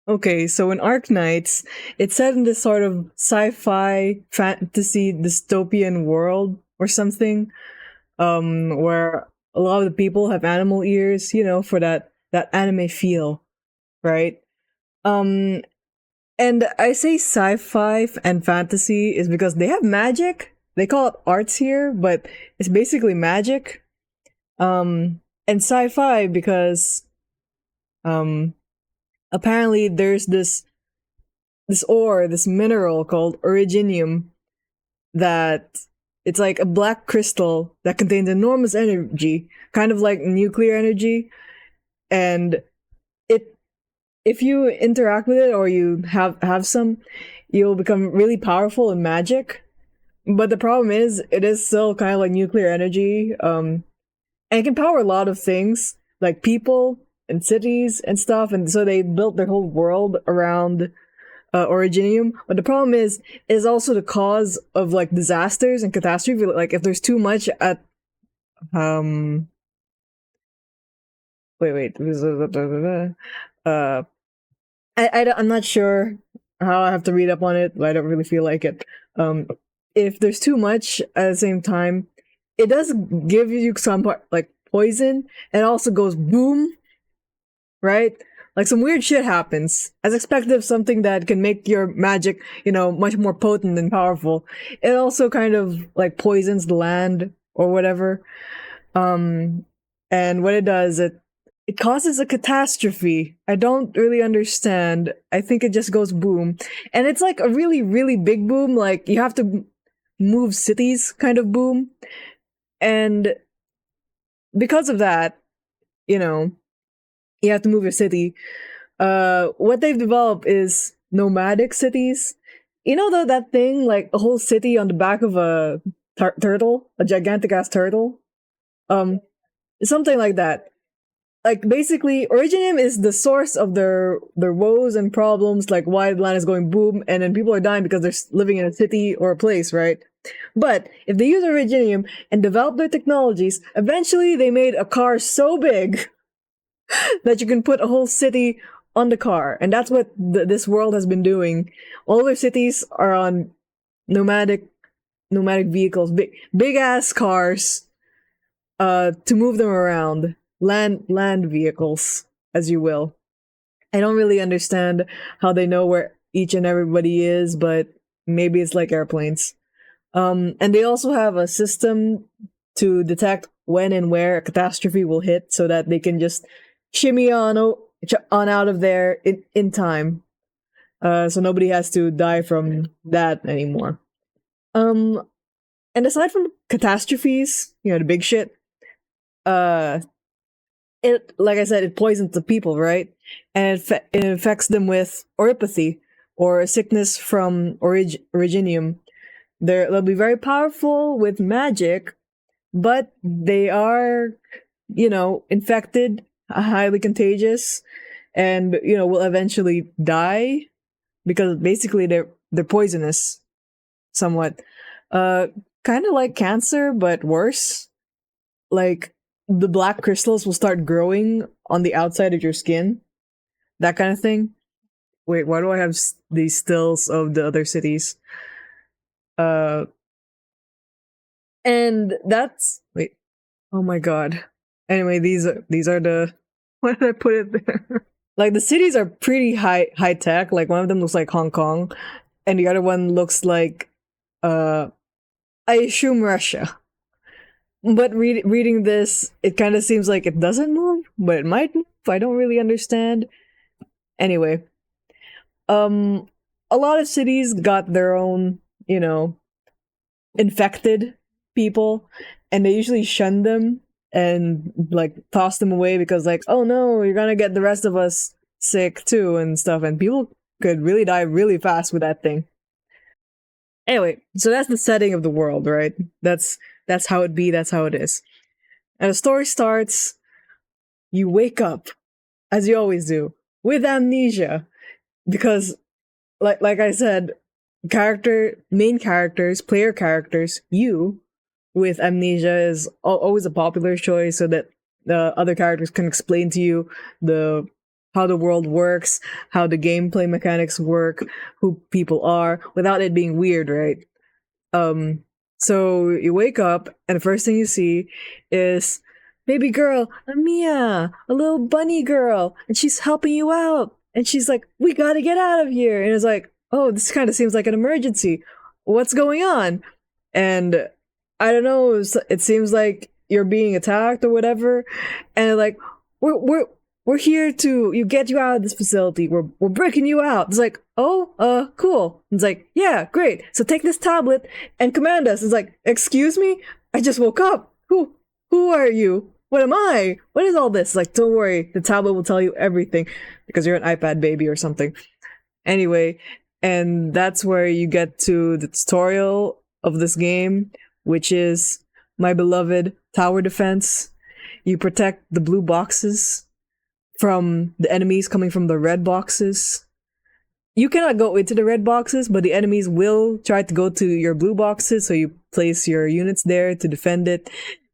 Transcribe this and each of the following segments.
Okay, so in Arknights, it's set in this sort of sci-fi fantasy dystopian world or something, where a lot of the people have animal ears, for that anime feel, right? Um, and I say sci-fi and fantasy is because they have magic. They call it arts here, but it's basically magic. And sci-fi because um apparently there's this ore, this mineral called originium that it's like a black crystal that contains enormous energy, kind of like nuclear energy, and it if you interact with it or you have some, you'll become really powerful in magic. But the problem is it is still kind of like nuclear energy, and it can power a lot of things like people and cities and stuff, and so they built their whole world around originium. But the problem is also the cause of like disasters and catastrophe. Like if there's too much at um wait uh I'm not sure how. I have to read up on it, but I don't really feel like it. If there's too much at the same time, it does give you some like poison, and it also goes boom, right? Like some weird shit happens. As expected of something that can make your magic, much more potent and powerful. It also kind of like poisons the land or whatever. Um, and what it does, it causes a catastrophe. I don't really understand. I think it just goes boom. And it's like a really, really big boom. Like you have to move cities kind of boom. And because of that, you know, you have to move your city. What they've developed is nomadic cities. That thing, like a whole city on the back of a turtle, a gigantic ass turtle. Um, Something like that. Like basically, Originium is the source of their woes and problems. Like why the land is going boom, and then people are dying because they're living in a city or a place, right? But if they use Originium and develop their technologies, eventually they made a car so big that you can put a whole city on the car, and that's what this world has been doing. All their cities are on nomadic nomadic vehicles, big ass cars, to move them around, land vehicles, as you will. I don't really understand how they know where each and everybody is, but maybe it's like airplanes. And they also have a system to detect when and where a catastrophe will hit, so that they can just shimmy on out of there in time. So nobody has to die from that anymore. Um, and aside from catastrophes, the big shit, uh, it like I said, it poisons the people, right? And it infects them with oropathy or a sickness from originium. They'll be very powerful with magic, but they are, infected, highly contagious, and will eventually die because basically they're poisonous, somewhat. Uh, Kind of like cancer, but worse. Like the black crystals will start growing on the outside of your skin, that kind of thing. Wait, why do I have these stills of the other cities? Uh, and that's wait. Oh my god. Anyway, these are the why did I put it there? Like the cities are pretty high tech. Like one of them looks like Hong Kong, and the other one looks like uh I assume Russia. But reading this, it kind of seems like it doesn't move, but it might move. I don't really understand. Anyway, um, a lot of cities got their own, infected people, and they usually shun them and like toss them away because, like, oh no, you're gonna get the rest of us sick too and stuff, and people could really die really fast with that thing. Anyway, so that's the setting of the world, right? That's how it be. That's how it is. And the story starts. You wake up, as you always do, with amnesia because, like I said, main characters, player characters, you with amnesia is always a popular choice, so that the other characters can explain to you the how the world works, how the gameplay mechanics work, who people are, without it being weird, right? Um, so you wake up, and the first thing you see is baby girl, Mia, a little bunny girl, and she's helping you out. And she's like, "We gotta get out of here." And it's like, "Oh, this kind of seems like an emergency. What's going on?" And I don't know. It seems like you're being attacked or whatever. And like, we're here to you get you out of this facility. We're breaking you out. It's like, "Oh, cool." It's like, "Yeah, great. So take this tablet and command us." It's like, "Excuse me? I just woke up. Who are you? What am I? What is all this?" Like, "Don't worry, the tablet will tell you everything because you're an iPad baby or something." Anyway, and that's where you get to the tutorial of this game, which is my beloved tower defense. You protect the blue boxes from the enemies coming from the red boxes. You cannot go into the red boxes, but the enemies will try to go to your blue boxes, so you place your units there to defend it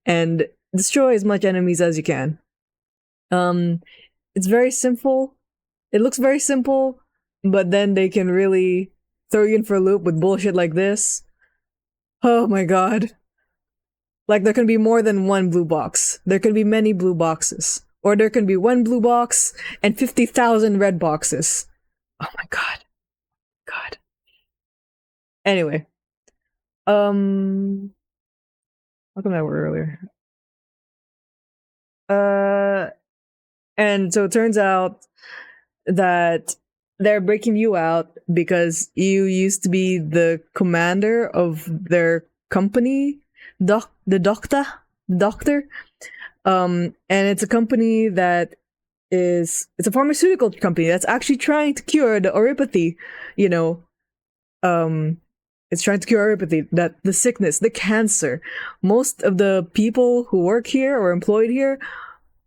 and destroy as much enemies as you can. It's very simple. It looks very simple, but then they can really throw you in for a loop with bullshit like this. Oh my god. Like, there can be more than one blue box. There can be many blue boxes. Or there can be one blue box and 50,000 red boxes. Oh my god. God. Anyway. How come that were earlier? And so it turns out that they're breaking you out because you used to be the commander of their company, the doctor. And it's a company that it's a pharmaceutical company that's actually trying to cure the oropathy, you know. It's trying to cure oropathy, that the sickness, the cancer. Most of the people who work here or employed here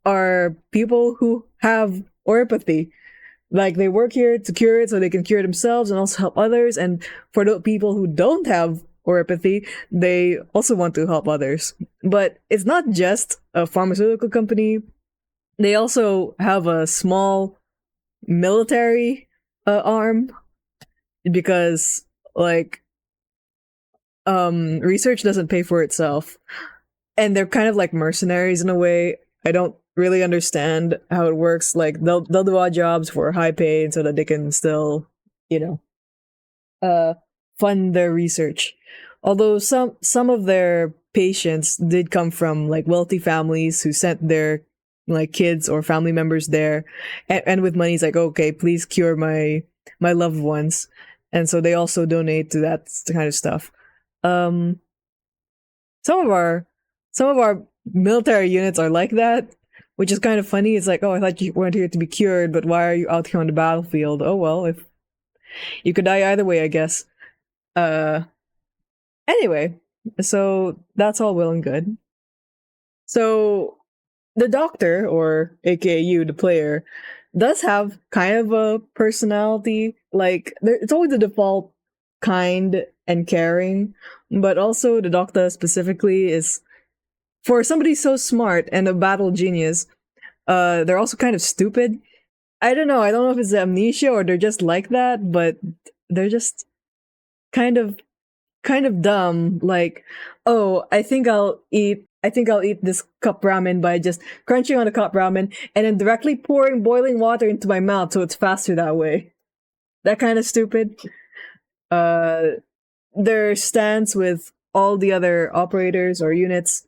are people who have oropathy. Like, they work here to cure it so they can cure themselves and also help others. And for the people who don't have oropathy, they also want to help others. But it's not just a pharmaceutical company. They also have a small military arm because, like, research doesn't pay for itself. And they're kind of like mercenaries in a way. I don't really understand how it works. Like, they'll do odd jobs for high paid so that they can still, fund their research. Although some of their patients did come from like wealthy families who sent their like kids or family members there, and with money, it's like, "Okay, please cure my loved ones," and so they also donate to that kind of stuff. Um, some of our military units are like that, which is kind of funny. It's like, "Oh, I thought you weren't here to be cured, but why are you out here on the battlefield?" Oh well, if you could die either way, I guess. Anyway, so that's all well and good. So the doctor, or aka you, the player, does have kind of a personality. Like, it's always the default kind and caring, but also the doctor specifically is, for somebody so smart and a battle genius, they're also kind of stupid. I don't know. I don't know if it's amnesia or they're just like that, but they're just kind of dumb. Like, "Oh, I think I'll eat this cup ramen by just crunching on a cup ramen and then directly pouring boiling water into my mouth so it's faster that way." That kind of stupid. Their stance with all the other operators or units,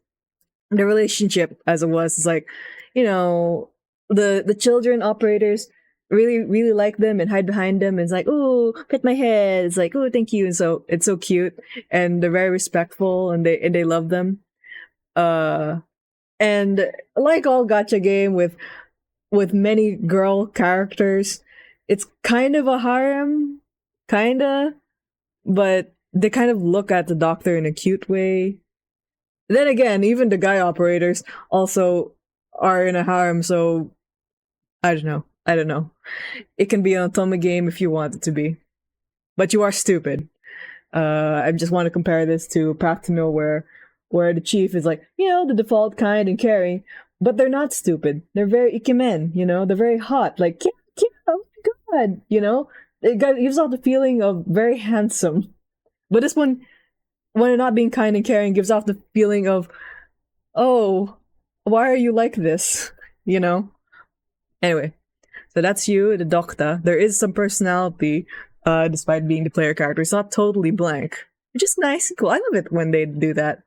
the relationship as it was, is like, the children operators really like them and hide behind them, and it's like, "Oh, pet my head." It's like, "Oh, thank you." And so it's so cute, and they're very respectful, and they love them. And like all gacha game with many girl characters, it's kind of a harem, kinda, but they kind of look at the doctor in a cute way. Then again, even the guy operators also are in a harem, so I don't know. It can be an otome game if you want it to be. But you are stupid. I just want to compare this to Path to Nowhere, where the chief is like, the default kind and caring, but they're not stupid. They're very ikemen, they're very hot. Like, yeah, oh my god, gives off the feeling of very handsome. But this one, when not being kind and caring, gives off the feeling of, oh, why are you like this? You know? Anyway, so that's you, the doctor. There is some personality, despite being the player character. It's not totally blank, which is nice and cool. I love it when they do that.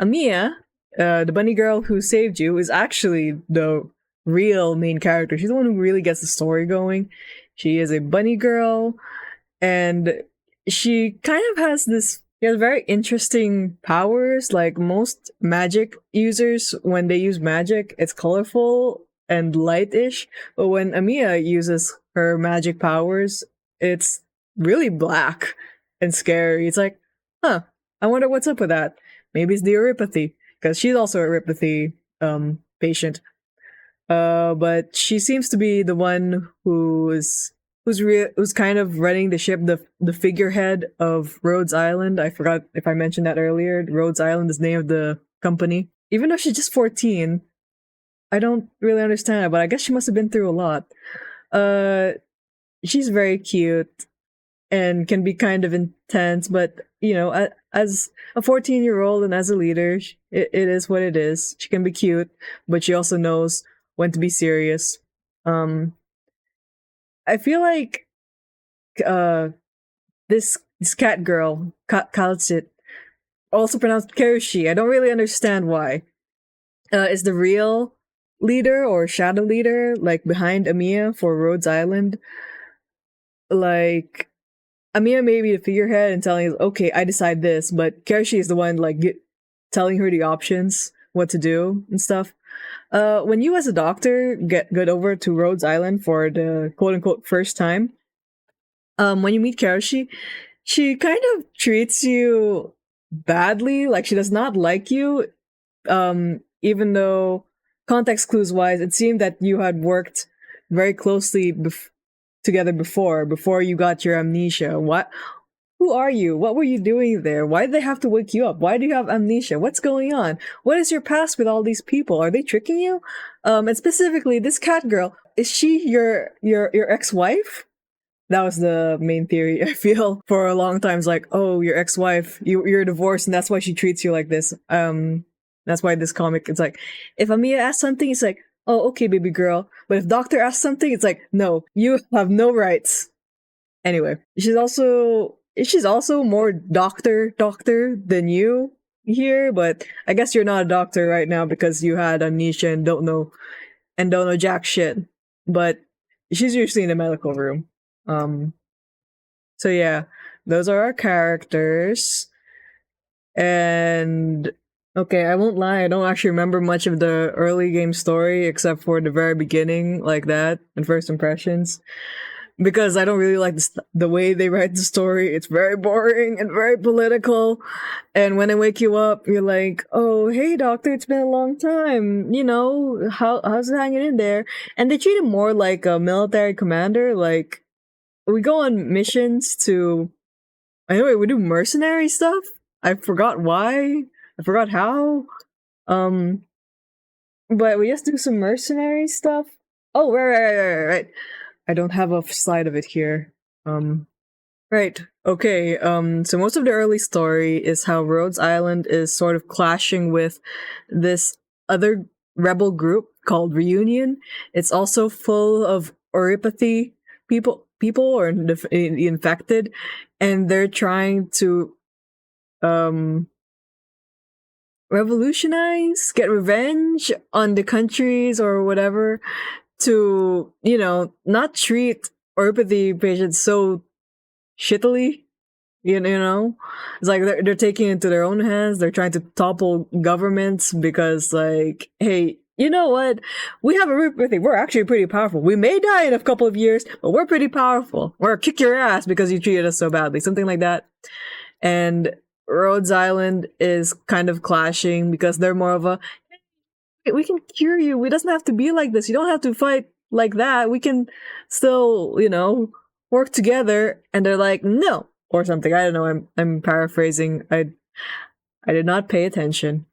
Amiya, the bunny girl who saved you, is actually the real main character. She's the one who really gets the story going. She is a bunny girl, and she kind of has this. She has very interesting powers. Like most magic users, when they use magic, it's colorful and light-ish. But when Amiya uses her magic powers, it's really black and scary. It's like, huh, I wonder what's up with that. Maybe it's the neuropathy, because she's also a neuropathy patient. But she seems to be the one who's kind of running the ship, the figurehead of Rhodes Island. I forgot if I mentioned that earlier. Rhodes Island is the name of the company. Even though she's just 14, I don't really understand it, but I guess she must have been through a lot. She's very cute and can be kind of intense, but as a 14-year-old and as a leader, it is what it is. She can be cute, but she also knows when to be serious. I feel like this cat girl, Kalsit, also pronounced Kerushi. I don't really understand why. Is the real leader or shadow leader, like behind Amiya for Rhodes Island. Like, Amiya may be the figurehead and telling us, okay, I decide this, but Kerushi is the one telling her the options, what to do and stuff. When you as a doctor get over to Rhodes Island for the quote unquote first time, when you meet Kerushi, she kind of treats you badly, like she does not like you, even though context clues wise, it seemed that you had worked very closely together before you got your amnesia. What? Who are you? What were you doing there? Why did they have to wake you up? Why do you have amnesia? What's going on? What is your past with all these people? Are they tricking you? And specifically, this cat girl, is she your ex-wife? That was the main theory, I feel, for a long time. It's like, oh, your ex-wife, you're divorced, and that's why she treats you like this. That's why this comic, it's like, if Amiya asks something, it's like, oh, okay, baby girl. But if Doctor asks something, it's like, no, you have no rights. Anyway, she's also more doctor than you here, but I guess you're not a doctor right now because you had amnesia and don't know jack shit. But she's usually in the medical room. So yeah, those are our characters. And okay, I won't lie, I don't actually remember much of the early game story except for the very beginning, like that, and first impressions. Because I don't really like the way they write the story. It's very boring and very political. And when they wake you up, you're like, oh, hey, doctor, it's been a long time. How's it hanging in there? And they treat him more like a military commander. Like, we go on missions to... Anyway, we do mercenary stuff. I forgot why. I forgot how. But we just do some mercenary stuff. Oh, right. I don't have a slide of it here. Right. Okay. So most of the early story is how Rhodes Island is sort of clashing with this other rebel group called Reunion. It's also full of oripathy people or the infected, and they're trying to revolutionize, get revenge on the countries or whatever, to, not treat oripathy patients so shittily. It's like they're taking it into their own hands. They're trying to topple governments because, like, hey, you know what? We have oripathy. We're actually pretty powerful. We may die in a couple of years, but we're pretty powerful. We're gonna kick your ass because you treated us so badly. Something like that. And Rhodes Island is kind of clashing because they're more of a, we can cure you. It doesn't have to be like this. You don't have to fight like that. We can still, work together. And they're like, no, or something. I don't know. I'm paraphrasing. I did not pay attention.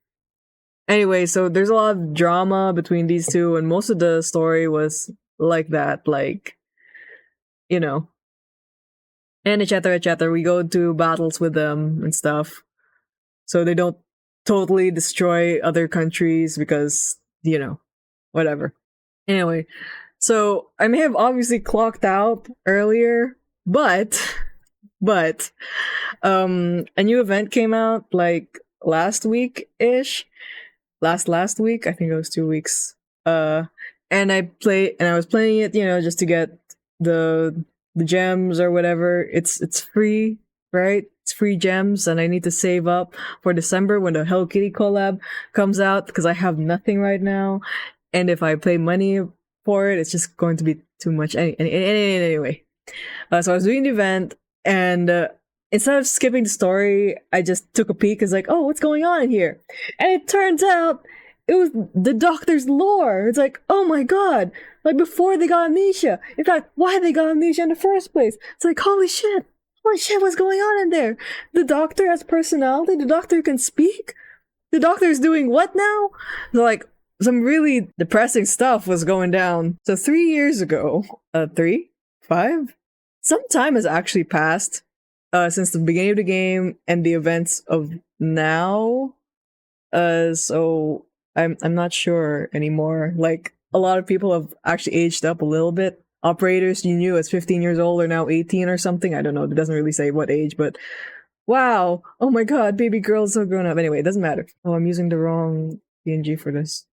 Anyway, so there's a lot of drama between these two, and most of the story was like that, like, you know, and etc. etc. We go to battles with them and stuff, so they don't totally destroy other countries because whatever. Anyway, so I may have obviously clocked out earlier, but but a new event came out like last week ish. Last week, I think it was 2 weeks. Uh and I was playing it, just to get the the gems or whatever. It's free, right? It's free gems, and I need to save up for December when the Hello Kitty collab comes out because I have nothing right now. And if I pay money for it, it's just going to be too much. Anyway, so I was doing the event, and instead of skipping the story, I just took a peek. It's like, oh, what's going on in here? And it turns out it was the Doctor's lore. It's like, oh my god, like before they got amnesia. In fact, why they got amnesia in the first place? It's like, holy shit, what's going on in there? The Doctor has personality. The Doctor can speak. The Doctor's doing what now? Like, some really depressing stuff was going down. So 3 years ago, 5, some time has actually passed since the beginning of the game and the events of now. So I'm not sure anymore. Like, a lot of people have actually aged up a little bit. Operators you knew as 15 years old are now 18 or something. I don't know. It doesn't really say what age, but wow. Oh my god, baby girl's so grown up. Anyway, it doesn't matter. Oh, I'm using the wrong PNG for this.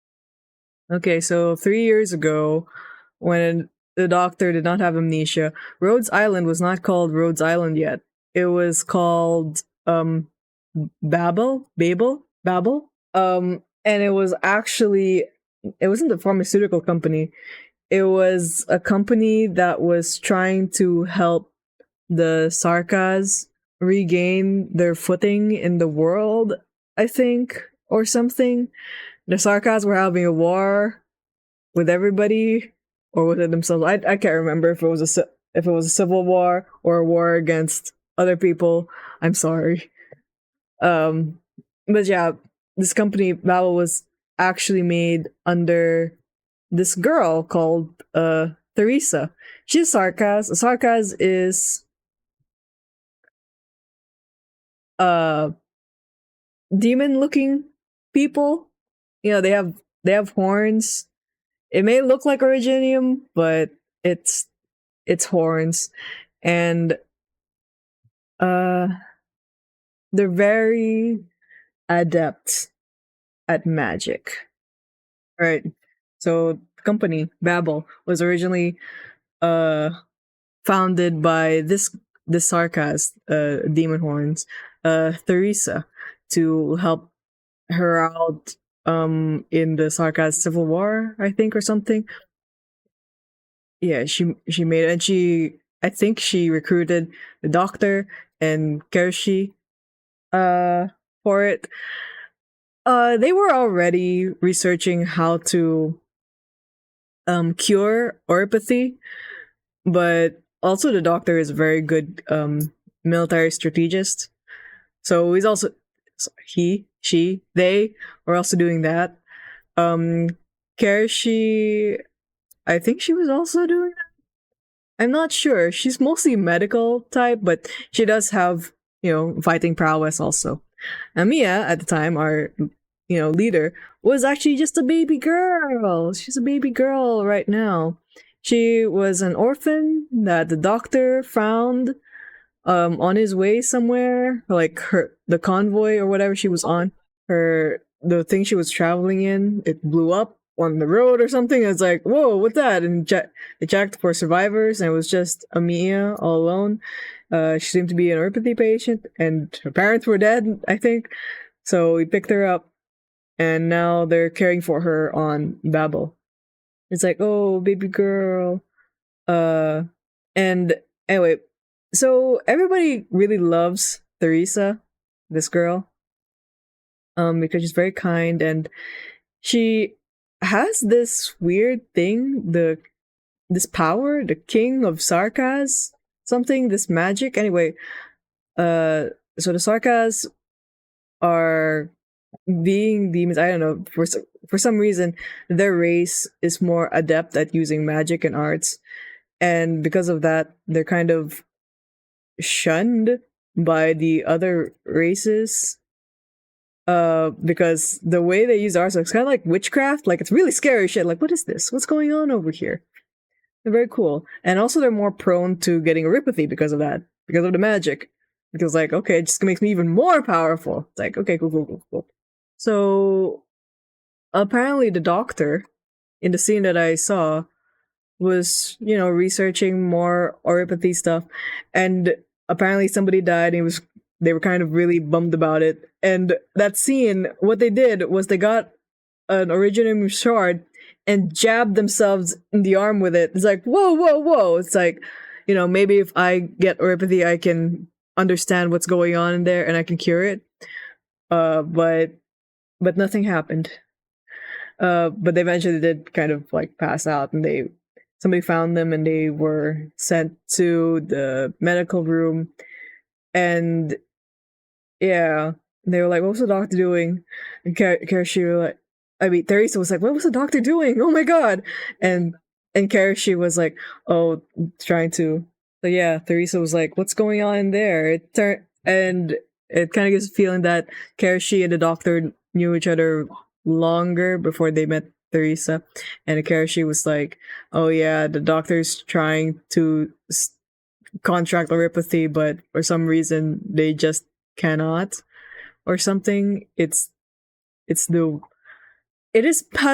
Okay, so 3 years ago, when the Doctor did not have amnesia, Rhodes Island was not called Rhodes Island yet. It was called Babel. And it wasn't a pharmaceutical company. It was a company that was trying to help the Sarkas regain their footing in the world, I think, or something. The Sarkas were having a war with everybody, or with it themselves. I can't remember if it was a civil war or a war against other people. I'm sorry. But yeah, this company Babel was actually made under this girl called Theresa. She's Sarkaz. Sarkaz is demon looking people. They have horns. It may look like Originium, but it's horns, and they're very adept at magic. Right. So the company Babel was originally uh founded by this Sarkaz, demon horns, Theresa, to help her out in the Sarkaz civil war, I think, or something. Yeah, she made it, and I think she recruited the Doctor and Kershi for it. They were already researching how to cure oropathy, but also the Doctor is a very good military strategist. So he's also they were also doing that. Kershi, I think she was also doing that. I'm not sure. She's mostly medical type, but she does have, fighting prowess also. And Mia, at the time, our, leader, was actually just a baby girl. She's a baby girl right now. She was an orphan that the Doctor found on his way somewhere, like the convoy or whatever she was on. The thing she was traveling in, it blew up on the road or something. It's like, whoa, what's that? And they checked for survivors, and it was just Amia all alone. She seemed to be an oropathy patient, and her parents were dead, I think. So we picked her up, and now they're caring for her on Babel. It's like, oh, baby girl. And anyway, so everybody really loves Theresa, this girl, because she's very kind, and she has this weird thing, this power, the King of Sarkaz, something, this magic. Anyway, so the Sarkaz are being demons. I don't know. for some reason, their race is more adept at using magic and arts, and because of that, they're kind of shunned by the other races. Because the way they use arts, it's kind of like witchcraft. Like it's really scary shit. Like, what is this? What's going on over here? They're very cool, and also they're more prone to getting erypathy because of that, because of the magic. Because like, okay, it just makes me even more powerful. It's like, okay, cool, cool, cool, cool. So apparently, the doctor in the scene that I saw was, researching more oropathy stuff, and apparently somebody died. And they were kind of really bummed about it. And that scene, what they did was they got an Originium shard and jabbed themselves in the arm with it. It's like, whoa, whoa, whoa. It's like, maybe if I get oropathy, I can understand what's going on in there and I can cure it. But nothing happened. But they eventually did kind of like pass out, and somebody found them and they were sent to the medical room, and yeah, they were like, "What was the doctor doing?" And Teresa was like, "What was the doctor doing? Oh my god!" And Karashi was like, "Oh, trying to." So yeah, Teresa was like, "What's going on in there?" And it kind of gives a feeling that Karashi and the doctor knew each other longer before they met Teresa, and Karashi was like, "Oh yeah, the doctor's trying to contract oropathy, but for some reason they just cannot, or something." Has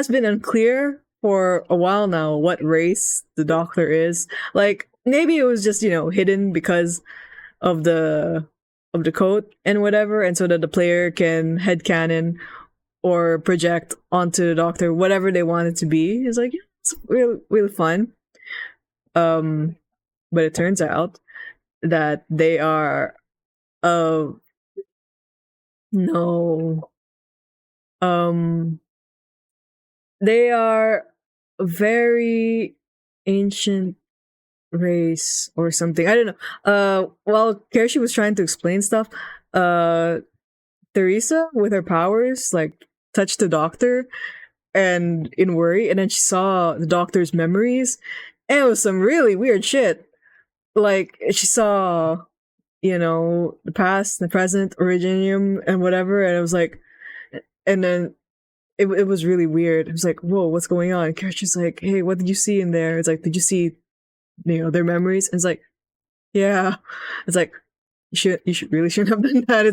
been unclear for a while now what race the doctor is. Like maybe it was just hidden because of the coat and whatever, and so that the player can headcanon or project onto the doctor whatever they want it to be. It's like, yeah, it's really, really fun. But it turns out that they are no they are a very ancient race or something. I don't know. While Karashi was trying to explain stuff, Teresa with her powers like touched the doctor and in worry, and then she saw the doctor's memories, and it was some really weird shit. Like she saw, the past, the present, Originium, and whatever, and it was like, and then it was really weird. It was like, whoa, what's going on? And Karashi's like, hey, what did you see in there? It's like, did you see, their memories? And it's like, yeah. It's like, you should really shouldn't have done that.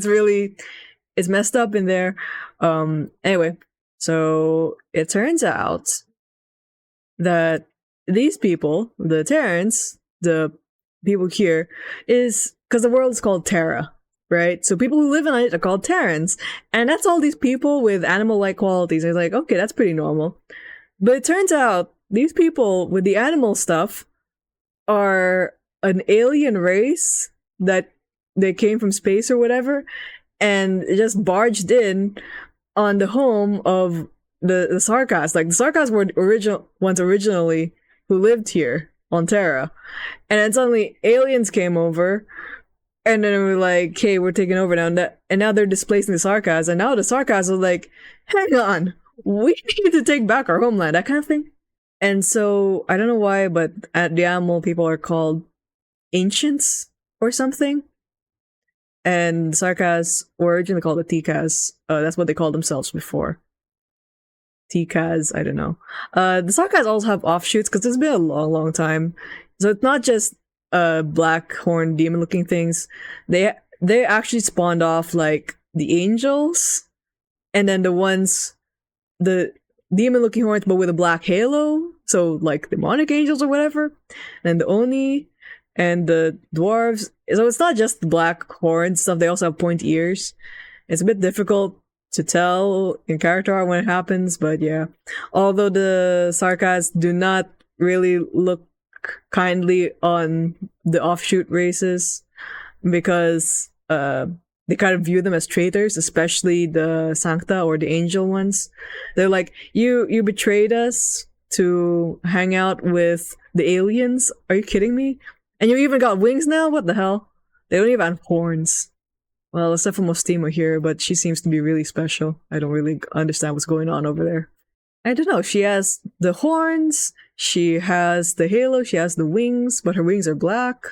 It's messed up in there. Anyway, so it turns out that these people, the Terrans, the people here, is because the world is called Terra, right? So people who live on it are called Terrans, and that's all these people with animal-like qualities. It's like, okay, that's pretty normal. But it turns out these people with the animal stuff are an alien race that they came from space or whatever, and just barged in on the home of the Sarkas. Like the Sarkas were originally who lived here on Terra, and then suddenly aliens came over, and then we're like, "Hey, we're taking over now," and now they're displacing the Sarkas, and now the Sarkas are like, "Hang on, we need to take back our homeland," that kind of thing. And so I don't know why, but at the animal people are called ancients or something. And Sarkas were originally called the Tikas. That's what they called themselves before. Tikas, I don't know. The Sarkas also have offshoots because it's been a long, long time. So it's not just black horn demon looking things. They actually spawned off like the angels, and then the demon looking horns but with a black halo, so like demonic angels or whatever, and the Oni and the dwarves. So it's not just the black horns stuff, they also have pointy ears. It's a bit difficult to tell in character art when it happens, but yeah. Although the Sarkas do not really look kindly on the offshoot races, because they kind of view them as traitors, especially the Sancta or the angel ones. They're like, you betrayed us to hang out with the aliens? Are you kidding me? And you even got wings now? What the hell? They don't even have horns. Well, except for Mostima here, but she seems to be really special. I don't really understand what's going on over there. I don't know. She has the horns, she has the halo, she has the wings, but her wings are black.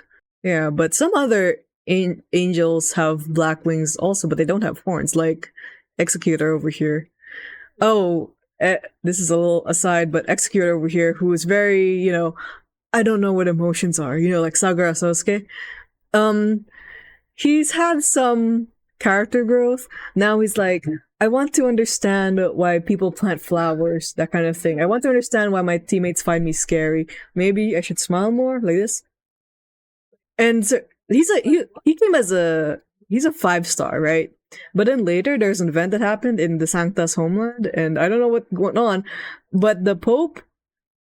Yeah, but some other angels have black wings also, but they don't have horns, like Executor over here. Oh, this is a little aside, but Executor over here, who is very, I don't know what emotions are, like Sagara Sosuke. Um, he's had some character growth. Now he's like, I want to understand why people plant flowers, that kind of thing. I want to understand why my teammates find me scary. Maybe I should smile more, like this. And so he came as he's a 5-star, right? But then later there's an event that happened in the Sancta's homeland, and I don't know what's going on, but the Pope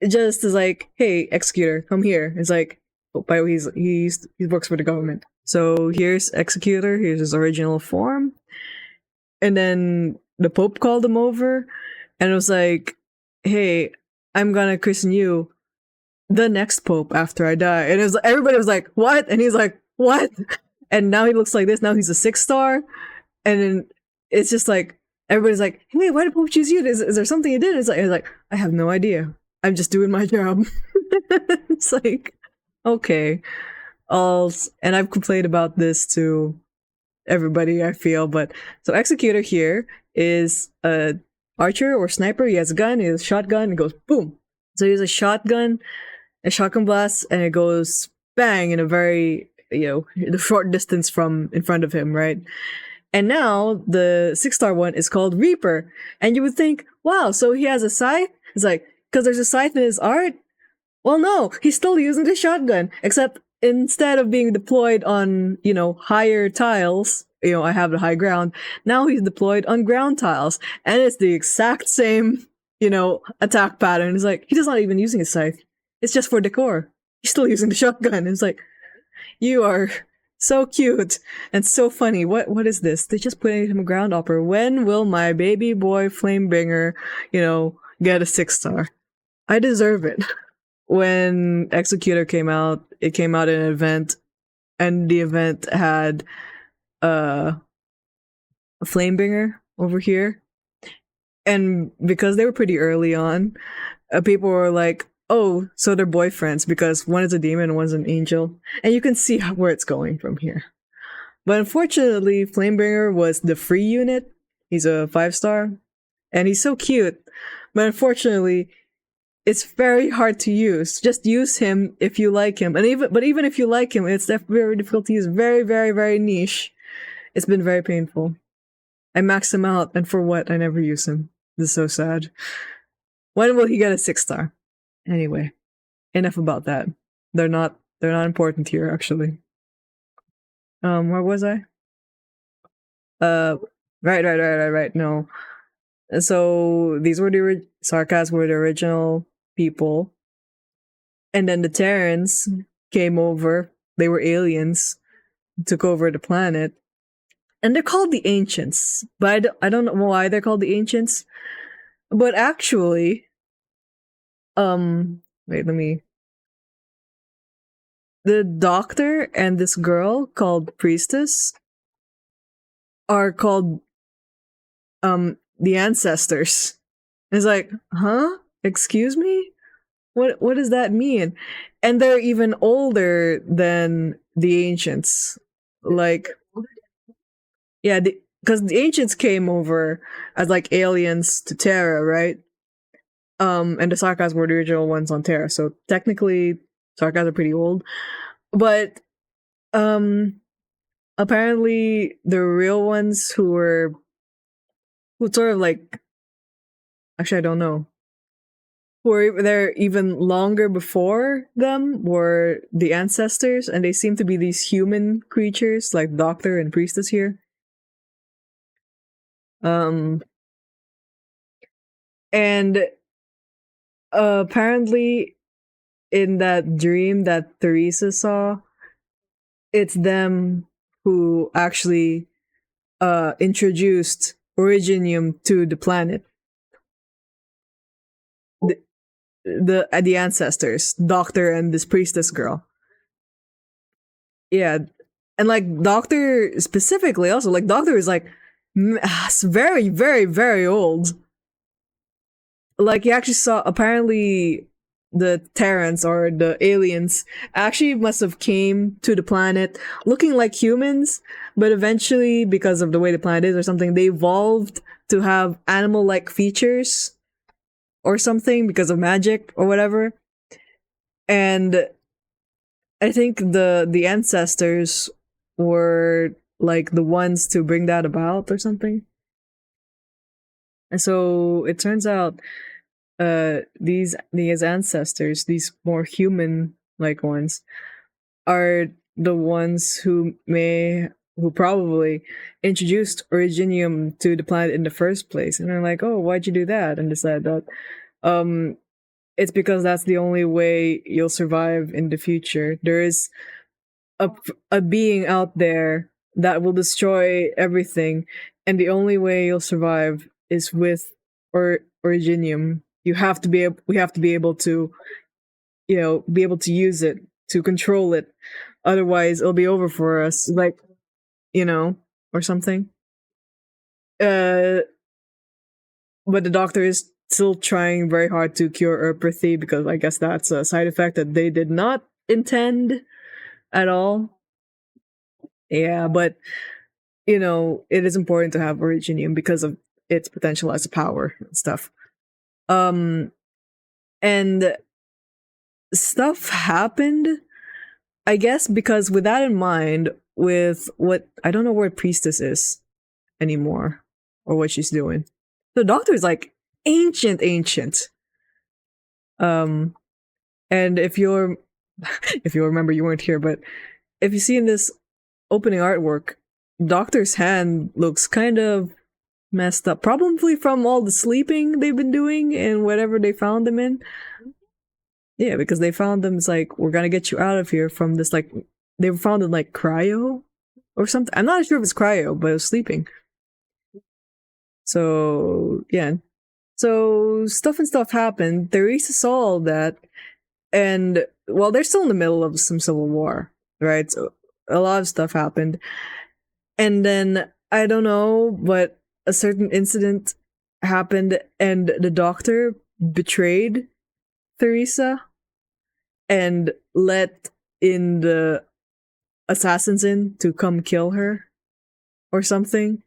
just is like, "Hey, Executor, come here." It's like, oh, by the way, he works for the government. So here's Executor. Here's his original form, and then the Pope called him over, and it was like, "Hey, I'm gonna christen you the next Pope after I die." And it was everybody was like, "What?" And he's like, "What?" And now he looks like this. Now he's a 6-star, and then it's just like everybody's like, "Hey, why did Pope choose you? Is there something he did?" It's like I have no idea. I'm just doing my job. It's like, okay, and I've complained about this to everybody, I feel, but so Executor here is a archer or sniper. He has a gun, he has a shotgun, and goes boom. So he has a shotgun blast, and it goes bang in a very, the short distance from in front of him, right? And now the 6-star one is called Reaper. And you would think, wow, so he has a scythe? It's like, because there's a scythe in his art? Well, no, he's still using the shotgun, except instead of being deployed on, higher tiles, I have the high ground, now he's deployed on ground tiles. And it's the exact same, attack pattern. It's like, he's not even using his scythe. It's just for decor. He's still using the shotgun. It's like, you are so cute and so funny. What is this? They just put him a ground upper. When will my baby boy Flamebringer, get a 6-star? I deserve it. When Executor came out, it came out in an event, and the event had a Flamebringer over here. And because they were pretty early on, people were like, oh, so they're boyfriends because one is a demon and one's an angel. And you can see where it's going from here. But unfortunately, Flamebringer was the free unit. He's a 5-star. And he's so cute. But unfortunately, it's very hard to use. Just use him if you like him. And even if you like him, it's very difficult to use. Very, very, very niche. It's been very painful. I max him out, and for what? I never use him. This is so sad. When will he get a 6-star? Anyway, enough about that. They're not important here, actually. Where was I? Right. No. So these were the Sarkas were the original people, and then the Terrans came over. They were aliens, took over the planet, and they're called the Ancients. But I don't know why they're called the Ancients. But actually, wait, let me. The doctor and this girl called Priestess are called the ancestors. It's like, huh? Excuse me? What does that mean? And they're even older than the ancients. Like, yeah, because the ancients came over as like aliens to Terra, right? And the Sarkas were the original ones on Terra, so technically Sarkas are pretty old. But apparently the real ones who sort of like, actually I don't know, who were there even longer before them were the ancestors, and they seem to be these human creatures like Doctor and Priestess here. And apparently in that dream that Teresa saw, it's them who actually introduced Originium to the planet. The ancestors, Doctor and this Priestess girl. Yeah, and like Doctor specifically, also like Doctor is like very, very, very old. like you actually saw apparently the Terrans or the aliens actually must have came to the planet looking like humans, but eventually because of the way the planet is or something, they evolved to have animal like features or something because of magic or whatever. And I think the ancestors were like the ones to bring that about or something. And so it turns out these ancestors, these more human like ones, are the ones who probably introduced originium to the planet in the first place. And they're like, oh, why'd you do that? And decide that um it's because that's the only way you'll survive in the future. There is a a being out there that will destroy everything, and the only way you'll survive is with originium. You have to be we have to be able to, be able to use it, to control it. Otherwise, it'll be over for us. Like, you know, or something. Uh, but the doctor is still trying very hard to cure apathy because I guess that's a side effect that they did not intend at all. Yeah, but it is important to have originium because of its potential as a power and stuff. Um, and stuff happened, I guess, because with that in mind, with what I don't know where priestess is anymore or what she's doing. The doctor is like ancient. Um, and if you remember, you weren't here, but if you see in this opening artwork, Doctor's hand looks kind of messed up, probably from all the sleeping they've been doing and whatever they found them in. Yeah, because they found them. It's like, we're gonna get you out of here from this. Like, they were found in like cryo or something. I'm not sure if it's cryo, but it was sleeping. So yeah, so stuff and stuff happened. Theresa saw all that, and well, they're still in the middle of some civil war, right? So a lot of stuff happened, and then I don't know, but a certain incident happened, and the doctor betrayed Theresa and let in the assassins in to come kill her or something.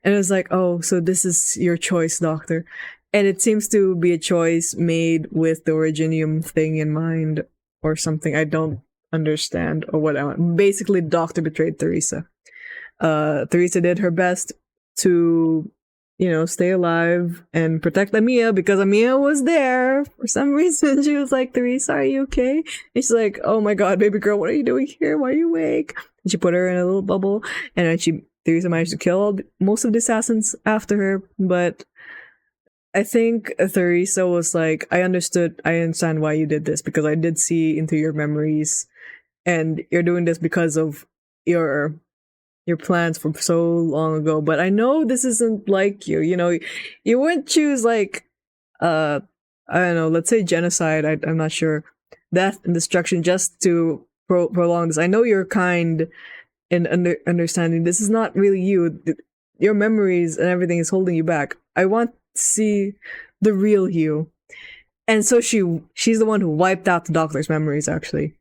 And it was like, oh, so this is your choice, Doctor. And it seems to be a choice made with the originium thing in mind or something. I don't understand or what I want. Basically, Doctor betrayed Theresa. Theresa did her best to, stay alive and protect Amia because Amia was there for some reason. She was like, Theresa, are you okay? And she's like, oh my god, baby girl, what are you doing here? Why are you awake? And she put her in a little bubble, and then Theresa managed to kill most of the assassins after her. But I think Theresa was like, I understand why you did this because I did see into your memories, and you're doing this because of your plans from so long ago. But I know this isn't like you. You wouldn't choose like uh I don't know, let's say genocide. I'm not sure, death and destruction just to prolong this. I know you're kind and understanding. This is not really you. Your memories and everything is holding you back. I want to see the real you. And so she's the one who wiped out the doctor's memories. Actually,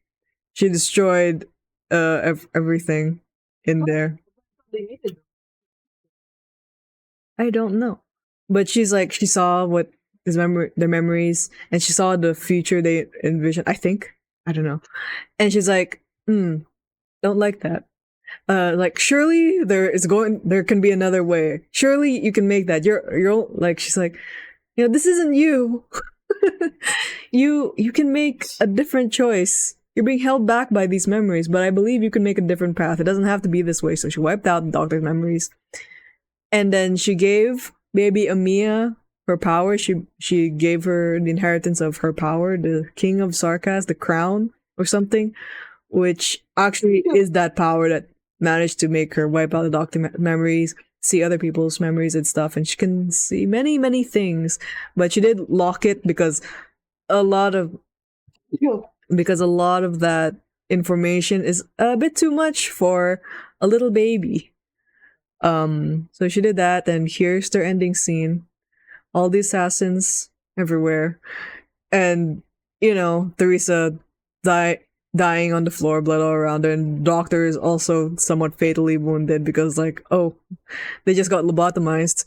she destroyed everything in there. I don't know, but she's like, she saw what their memories, and she saw the future they envisioned. I think, I don't know, and she's like, don't like that. Like, surely there can be another way. Surely you can make that. You're like, she's like, this isn't you. You can make a different choice. You're being held back by these memories, but I believe you can make a different path. It doesn't have to be this way. So she wiped out the doctor's memories, and then she gave baby Amia her power. She gave her the inheritance of her power, the King of Sarkas, the crown or something, which actually is that power that managed to make her wipe out the doctor memories, see other people's memories and stuff, and she can see many things. But she did lock it because a lot of that information is a bit too much for a little baby. So she did that, and here's their ending scene. All the assassins everywhere, and Teresa die dying on the floor, blood all around her, and doctor is also somewhat fatally wounded because like, oh, they just got lobotomized.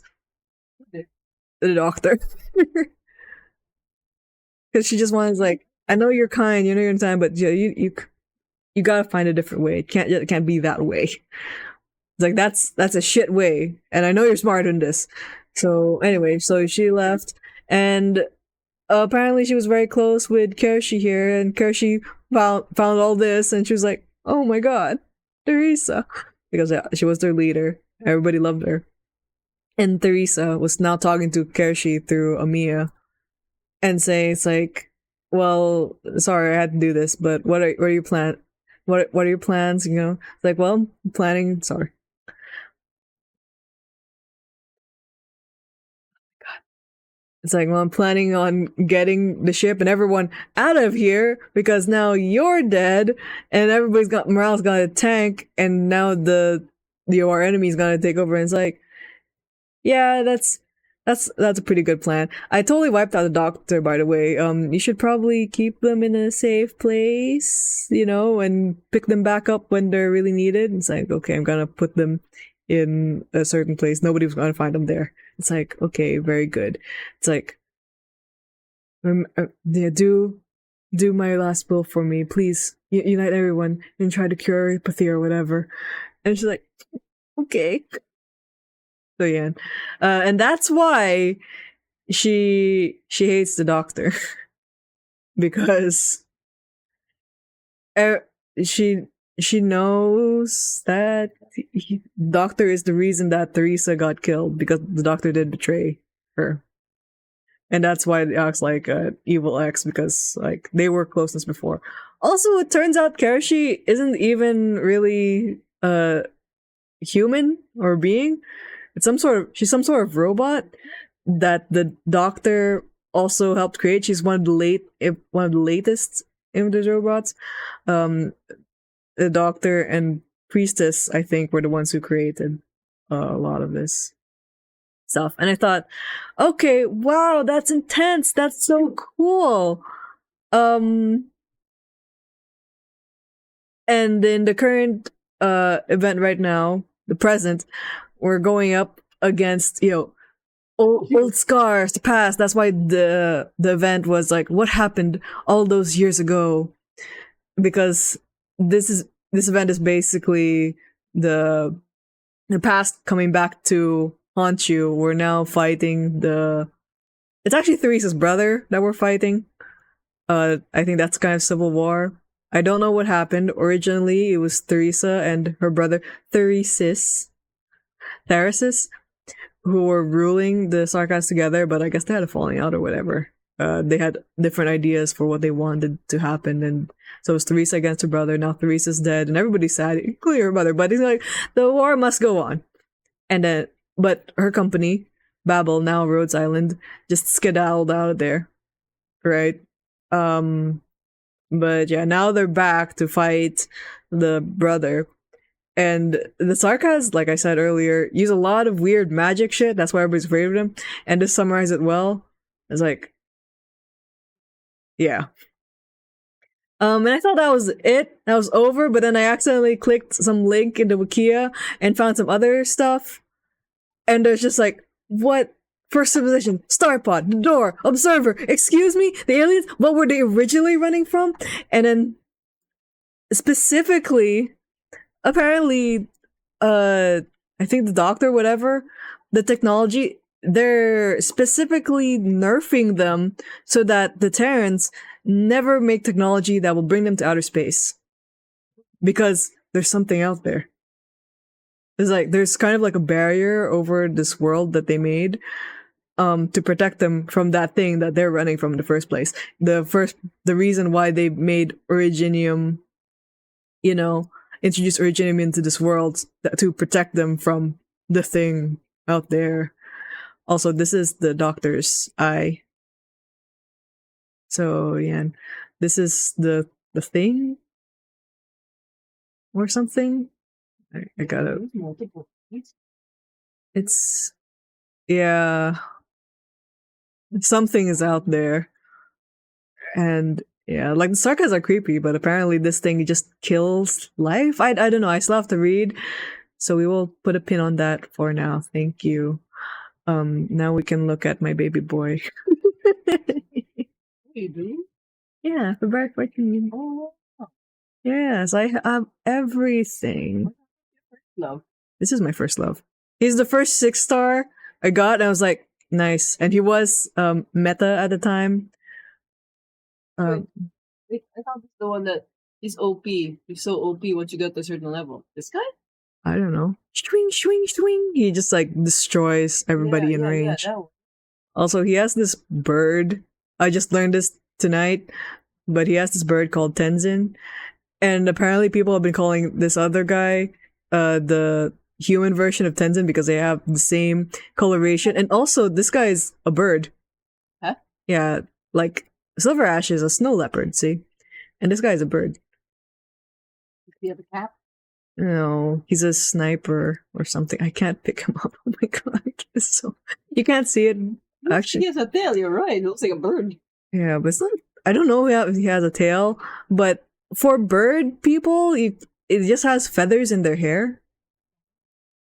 The doctor, because she just wants like, I know you're kind, you know you're in time, but yeah, you gotta find a different way. It can't be that way. It's like that's a shit way, and I know you're smarter than this. So anyway, so she left, and apparently she was very close with Kershi here, and Kershi found all this, and she was like, "Oh my god, Teresa," because yeah, she was their leader. Everybody loved her, and Teresa was now talking to Kershi through Amiya and saying, "It's like, well, sorry, I had to do this, but what are your plan? What are your plans? It's like, well, I'm planning. Sorry, it's like, well, I'm planning on getting the ship and everyone out of here because now you're dead and everybody's got morale's got a tank and now our enemy's gonna take over. And it's like, yeah, that's a pretty good plan. I totally wiped out the doctor, by the way. You should probably keep them in a safe place, and pick them back up when they're really needed. It's like, okay, I'm gonna put them in a certain place. Nobody's gonna find them there. It's like, okay, very good. It's like, yeah, do my last will for me, please. Unite everyone and try to cure apathy or whatever. And she's like, okay. So yeah, and that's why she hates the doctor because uh, she she knows that doctor is the reason that Teresa got killed because the doctor did betray her, and that's why it acts like evil ex because like they were closeness before. Also, it turns out Karashi isn't even really human or being. She's some sort of robot that the doctor also helped create. She's one of the latest Inventor's robots. Um, the doctor and priestess, I think, were the ones who created a lot of this stuff. And I thought, okay, wow, that's intense. That's so cool. Um, and in the current event right now, the present, we're going up against old scars to past. That's why the event was like, what happened all those years ago? Because this event is basically the the past coming back to haunt you. We're now fighting the. It's actually Theresa's brother that we're fighting. I think that's kind of civil war. I don't know what happened. Originally, it was Theresa and her brother Theresis, who were ruling the Sarkas together, but I guess they had a falling out or whatever. They had different ideas for what they wanted to happen, and so it was Theresa against her brother. Now Theresa's dead, and everybody's sad, including her brother. But he's like, the war must go on, and then, but her company, Babel, now Rhodes Island, just skedaddled out of there, right? Um, but yeah, now they're back to fight the brother, and the Sarkas, like I said earlier, use a lot of weird magic shit. That's why everybody's afraid of them. And to summarize it well, it's like, yeah. And I thought that was it. That was over, but then I accidentally clicked some link into Wikia and found some other stuff. And there's just like, what? First civilization, Starpod, the door, observer, excuse me, the aliens, what were they originally running from? And then specifically, apparently, I think the doctor, whatever, the technology, they're specifically nerfing them so that the Terrans never make technology that will bring them to outer space. Because there's something out there. There's kind of like a barrier over this world that they made to protect them from that thing that they're running from in the first place. The reason why they made Originium, introduce Originium into this world to protect them from the thing out there. Also, this is the doctor's eye. So yeah, this is the thing or something. I gotta. It's yeah. something is out there. And yeah, like the sarkas are creepy, but apparently this thing just kills life. I don't know. I still have to read, so we will put a pin on that for now. Thank you. Now we can look at my baby boy. You do? Yeah, for birthday. Oh, Yes, I have everything. love. This is my first love. He's the first 6-star I got, and I was like, nice. And he was meta at the time. Wait, I thought it's the one that is OP. He's so OP once you get to a certain level. This guy? I don't know. Swing, swing, swing. He just like destroys everybody in range. that one. Also, he has this bird. I just learned this tonight, but he has this bird called Tenzin. And apparently people have been calling this other guy the human version of Tenzin because they have the same coloration. And also, this guy is a bird. Huh? Yeah, like Silver Ash is a snow leopard, see? And this guy is a bird. Does he have a cap? No, he's a sniper or something. I can't pick him up. Oh my god, so you can't see it. Actually, He has a tail, you're right. It looks like a bird. yeah, but it's not. I don't know if he has a tail, but for bird people, it just has feathers in their hair.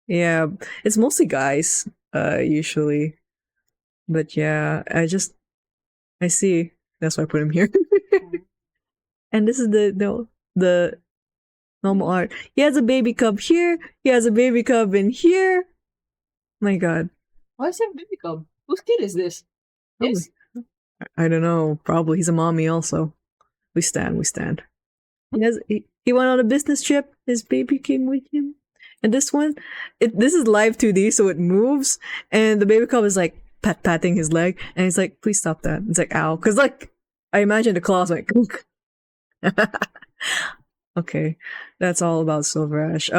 Yeah, it's mostly guys, usually. But yeah, I see. That's why I put him here. And this is the normal art. He has a baby cub here. He has a baby cub in here. My god. Why is he a baby cub? Whose kid is this? Yes? I don't know. Probably he's a mommy also. We stand. He went on a business trip. His baby came with him. And this one, this is live 2D, so it moves. And the baby cub is like patting his leg. And he's like, please stop that. It's like, ow. Because like, I imagine the claws like, okay. That's all about Silver Ash.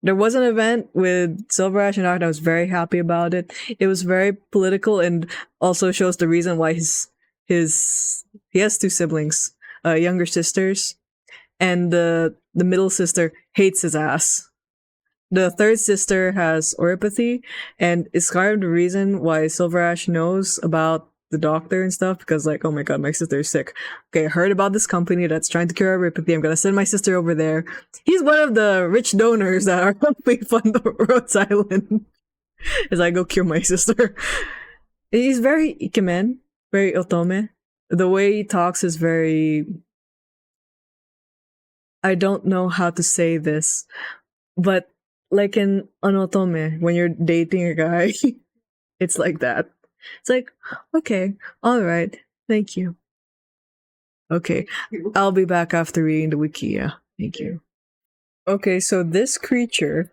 There was an event with Silver Ash and I was very happy about it. It was very political and also shows the reason why he has 2 siblings, younger sisters, and the middle sister hates his ass. The third sister has oropathy, and it's kind of the reason why Silver Ash knows about the doctor and stuff, because like, oh my god, my sister is sick. Okay, I heard about this company that's trying to cure oropathy. I'm gonna send my sister over there. He's one of the rich donors that are helping fund Rhodes Island as I go cure my sister. He's very ikemen, very otome. The way he talks is very... I don't know how to say this, but like in an otome, when you're dating a guy, it's like that. It's like, okay, all right, thank you. Okay, I'll be back after reading the wiki. Yeah, thank you. Okay, so this creature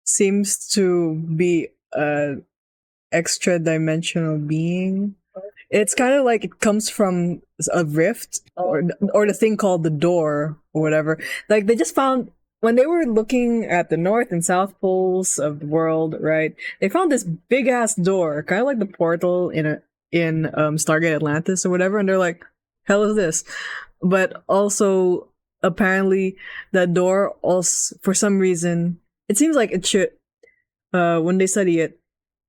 seems to be a extra dimensional being. It's kind of like it comes from a rift or the thing called the door or whatever. Like they just found when they were looking at the north and south poles of the world, right? They found this big ass door, kind of like the portal in Stargate Atlantis or whatever, and they're like, "Hell is this?" But also, apparently, that door also, for some reason, it seems like it should. When they study it,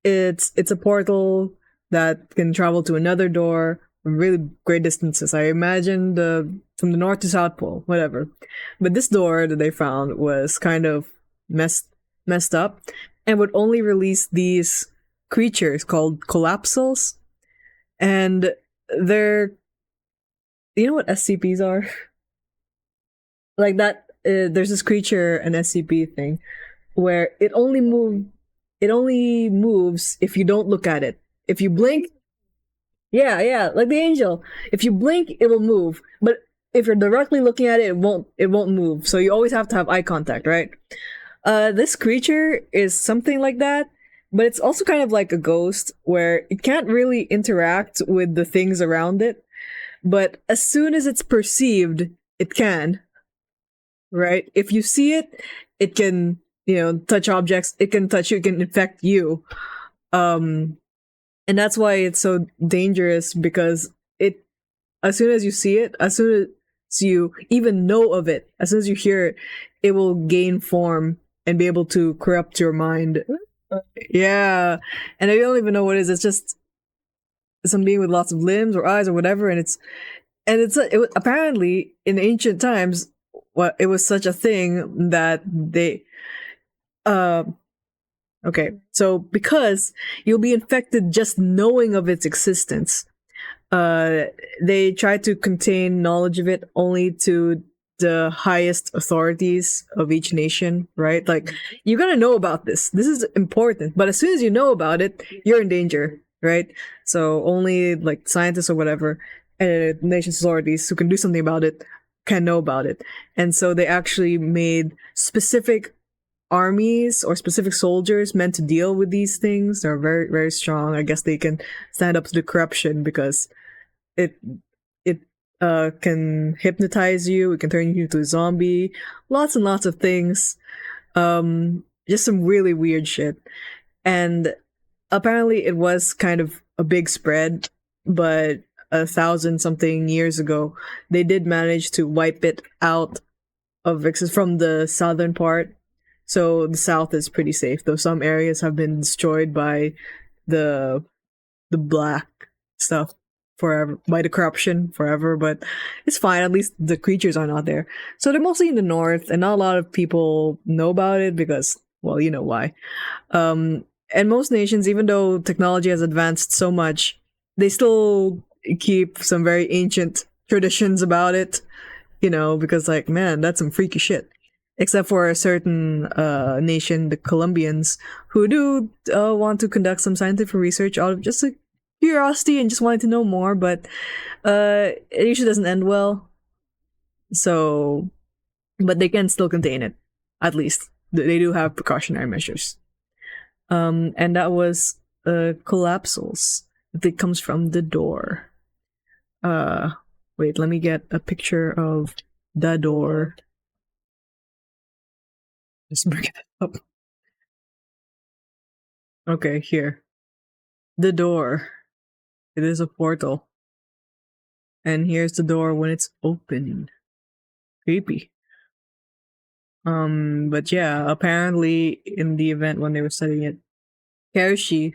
it's a portal that can travel to another door from really great distances. I imagine from the north to south pole, whatever. But this door that they found was kind of messed up and would only release these creatures called collapsals. And they're... You know what SCPs are? Like that, there's this creature, an SCP thing, where it only moves if you don't look at it. If you blink, yeah, like the angel. If you blink, it will move. But if you're directly looking at it, it won't move. So you always have to have eye contact, right? This creature is something like that, but it's also kind of like a ghost where it can't really interact with the things around it. But as soon as it's perceived, it can. Right? If you see it, it can, touch objects. It can touch you. It can infect you. And that's why it's so dangerous, because as soon as you see it, as soon as you even know of it, as soon as you hear it, it will gain form and be able to corrupt your mind. Yeah. And I don't even know what it is. It's just some being with lots of limbs or eyes or whatever, and it was, apparently in ancient times, what it was such a thing that they uh okay, so because you'll be infected just knowing of its existence, uh they try to contain knowledge of it only to the highest authorities of each nation, right? Like, you gotta know about this. This is important. But as soon as you know about it, you're in danger, right? So only like scientists or whatever, and nation's authorities who can do something about it can know about it. And so they actually made specific armies or specific soldiers meant to deal with these things. They're very, very strong. I guess they can stand up to the corruption because it it can hypnotize you. It can turn you into a zombie. Lots and lots of things. Just some really weird shit. And apparently, it was kind of a big spread, but 1,000 something years ago, they did manage to wipe it out of from the southern part. So the south is pretty safe, though some areas have been destroyed by the the black stuff forever, by the corruption forever, but it's fine. At least the creatures are not there. So they're mostly in the north, and not a lot of people know about it because, well, you know why. And most nations, even though technology has advanced so much, they still keep some very ancient traditions about it, because, like, man, that's some freaky shit. Except for a certain nation, the Colombians, who do want to conduct some scientific research out of just a curiosity and just wanting to know more, but it usually doesn't end well. So, but they can still contain it, at least. They do have precautionary measures. And that was collapsals. That comes from the door. Wait, let me get a picture of the door. Just bring it up. Okay, here. The door. It is a portal. And here's the door when it's open. Creepy. But yeah, apparently in the event when they were studying it, Karishi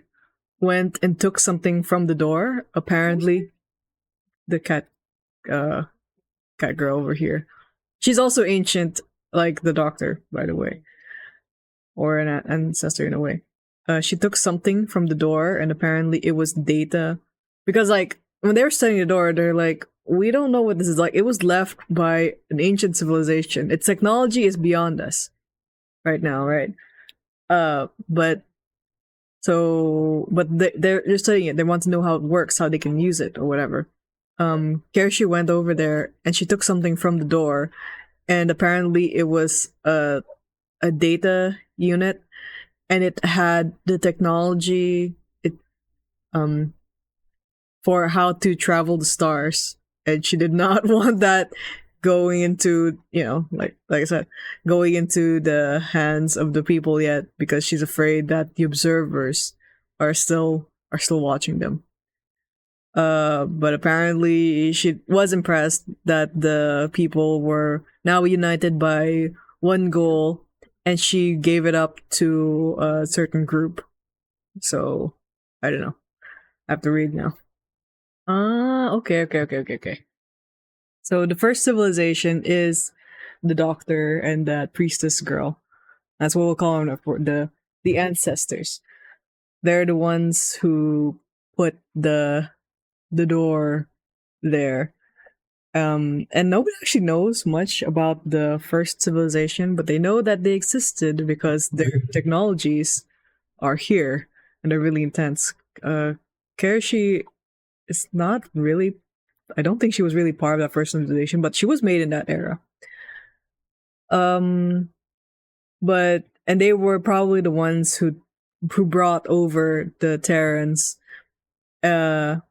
went and took something from the door. Apparently, the uh, cat girl over here. She's also ancient, like the doctor, by the way, or an ancestor in a way. She took something from the door, and apparently it was data. Because, like, when they were studying the door, they're like, we don't know what this is like. It was left by an ancient civilization. Its technology is beyond us right now, right? But they're studying it. They want to know how it works, how they can use it, or whatever. Karishi went over there and she took something from the door, and apparently it was a data unit, and it had the technology for how to travel the stars, and she did not want that going into, like I said, going into the hands of the people yet, because she's afraid that the observers are still watching them. But apparently she was impressed that the people were now united by one goal, and she gave it up to a certain group. So I don't know. I have to read now. Okay. So the first civilization is the doctor and that priestess girl. That's what we'll call them, for the ancestors. They're the ones who put the door there. And nobody actually knows much about the first civilization, but they know that they existed because their technologies are here and they're really intense. Karishi is not really, I don't think she was really part of that first civilization, but she was made in that era. And they were probably the ones who brought over the Terrans, and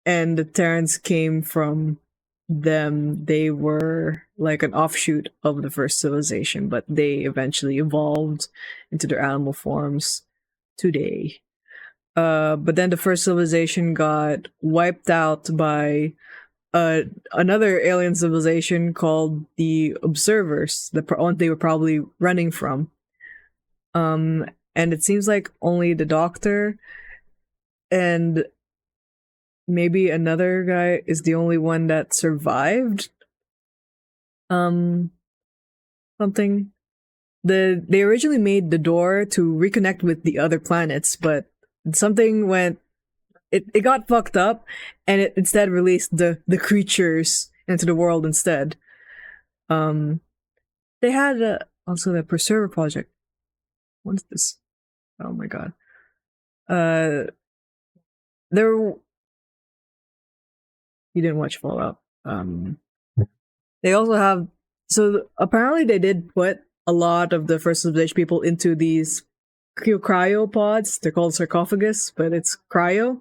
the Terrans came from them. They were like an offshoot of the first civilization, but they eventually evolved into their animal forms today. But then the first civilization got wiped out by another alien civilization called the Observers, the one they were probably running from. And it seems like only the doctor and maybe another guy is the only one that survived. Um, something. They originally made the door to reconnect with the other planets, but something went. It got fucked up, and it instead released the creatures into the world instead. Um, they had also the Preserver project. What is this? Oh my god. Uh, there. You didn't watch Fallout. They also have. So apparently they did put a lot of the first civilization people into these cryopods. They're called sarcophagus, but it's cryo.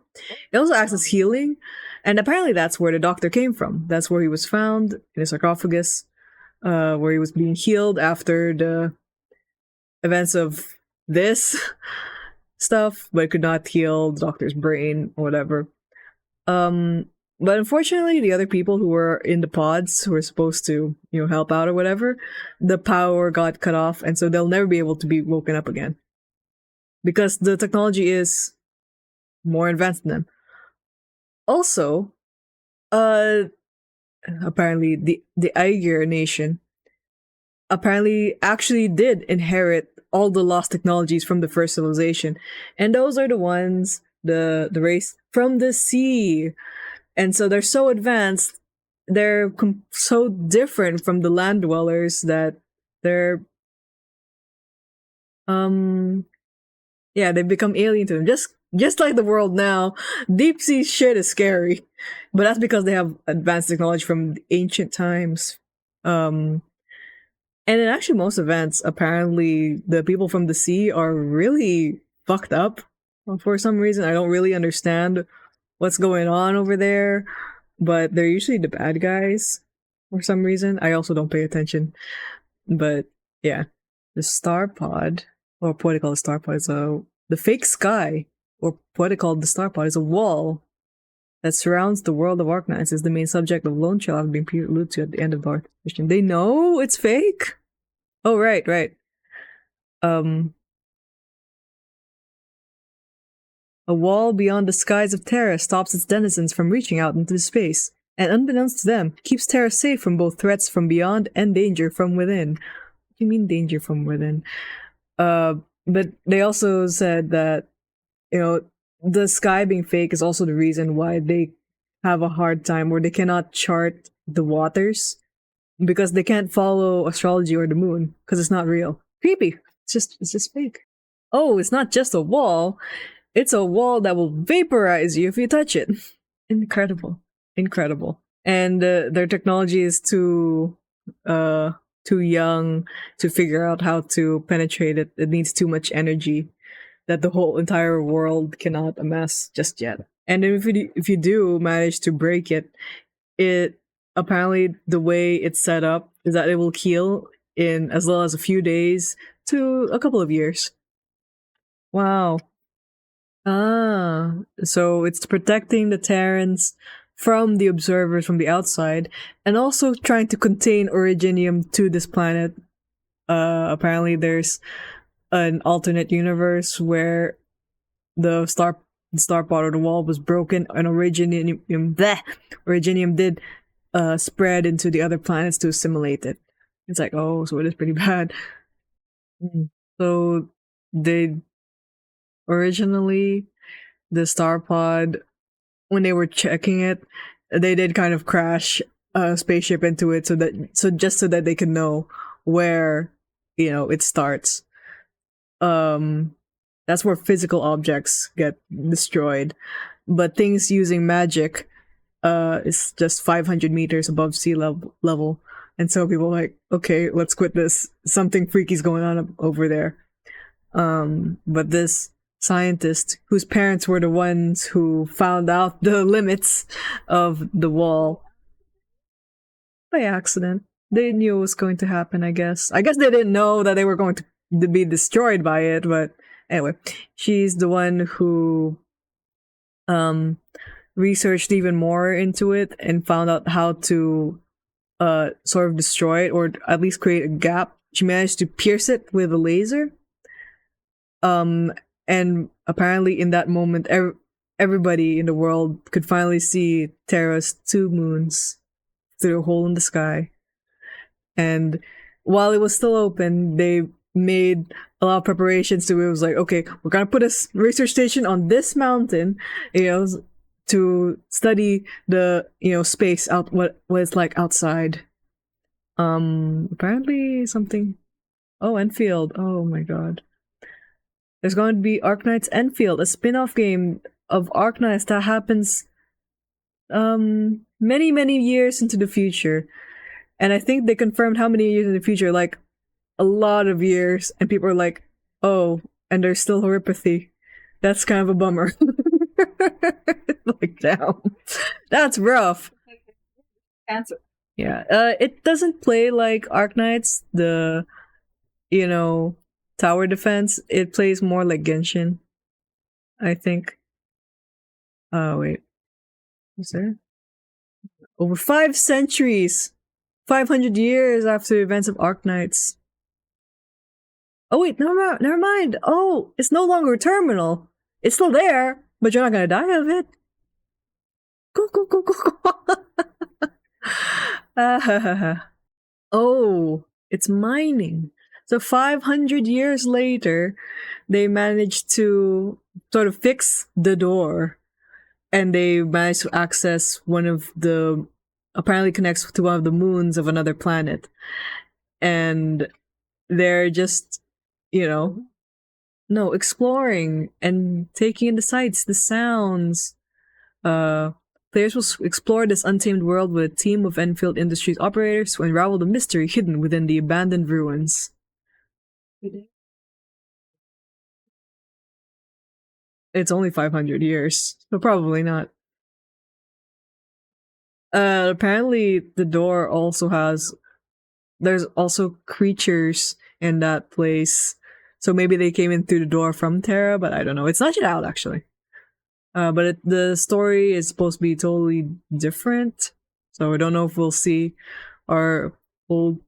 It also acts as healing, and apparently that's where the doctor came from. That's where he was found in a sarcophagus, where he was being healed after the events of this stuff, but could not heal the doctor's brain or whatever. Um, but unfortunately, the other people who were in the pods who were supposed to, help out or whatever, the power got cut off, and so they'll never be able to be woken up again because the technology is more advanced than them. Also, uh, apparently the Aiger nation apparently actually did inherit all the lost technologies from the first civilization, and those are the ones the race from the sea. And so they're so advanced, they're so different from the land dwellers that they're yeah, they've become alien to them. Just like the world now, deep sea shit is scary, but that's because they have advanced technology from ancient times. And in actually most events, apparently the people from the sea are really fucked up for some reason. I don't really understand what's going on over there, but they're usually the bad guys for some reason. I also don't pay attention. But yeah, the star pod, or what they call the star pod, is the fake sky, or what they call the star pod, is a wall that surrounds the world of Arknights, is the main subject of Lone Child being alluded to at the end of the art mission. They know it's fake? Oh, right. Um, a wall beyond the skies of Terra stops its denizens from reaching out into space, and unbeknownst to them, keeps Terra safe from both threats from beyond and danger from within. What do you mean danger from within? But they also said that, the sky being fake is also the reason why they have a hard time, or they cannot chart the waters, because they can't follow astrology or the moon because it's not real. Creepy. It's just fake. Oh, it's not just a wall. It's a wall that will vaporize you if you touch it. Incredible. And their technology is too young to figure out how to penetrate it. It needs too much energy that the whole entire world cannot amass just yet. And if you do manage to break it, it apparently the way it's set up is that it will heal in as little as a few days to a couple of years. Wow. So it's protecting the Terrans from the observers from the outside, and also trying to contain Originium to this planet. Apparently there's an alternate universe where the star pod or the wall was broken, and Originium did spread into the other planets to assimilate it. It's like, oh, so it is pretty bad. So they originally, the star pod, when they were checking it, they did kind of crash a spaceship into it, just so that they can know where it starts. That's where physical objects get destroyed, but things using magic is just 500 meters above sea level. And so people are like, okay, let's quit this. Something freaky's going on over there. But this scientist, whose parents were the ones who found out the limits of the wall by accident. They knew it was going to happen, I guess. I guess they didn't know that they were going to be destroyed by it, but anyway, she's the one who researched even more into it and found out how to sort of destroy it, or at least create a gap. She managed to pierce it with a laser. And apparently in that moment, everybody in the world could finally see Terra's two moons through a hole in the sky. And while it was still open, they made a lot of preparations to it. Was like, okay, we're gonna put a research station on this mountain, you know, to study the space out what it's like outside. Apparently something. Oh, Enfield. Oh my god. There's going to be Arknights Enfield, a spin-off game of Arknights that happens many years into the future. And I think they confirmed how many years in the future, like a lot of years, and people are like, oh, and there's still horopathy. That's kind of a bummer. Like, damn. That's rough. Answer. Yeah. It doesn't play like Arknights, the tower defense. It plays more like Genshin, I think. Oh wait. Is there? Over 5 centuries. 500 years after the events of Arknights. Oh wait, never mind. Oh, it's no longer a terminal. It's still there, but you're not gonna die of it. Go. Oh, it's mining. So 500 years later, they managed to sort of fix the door, and they managed to access one of the apparently connects to one of the moons of another planet, and they're just exploring and taking in the sights, the sounds. Players will explore this untamed world with a team of Enfield Industries operators to unravel the mystery hidden within the abandoned ruins. It's only 500 years, so probably not. Apparently the door also there's also creatures in that place. So maybe they came in through the door from Terra, but I don't know. It's not yet out, actually. But the story is supposed to be totally different. So I don't know if we'll see our old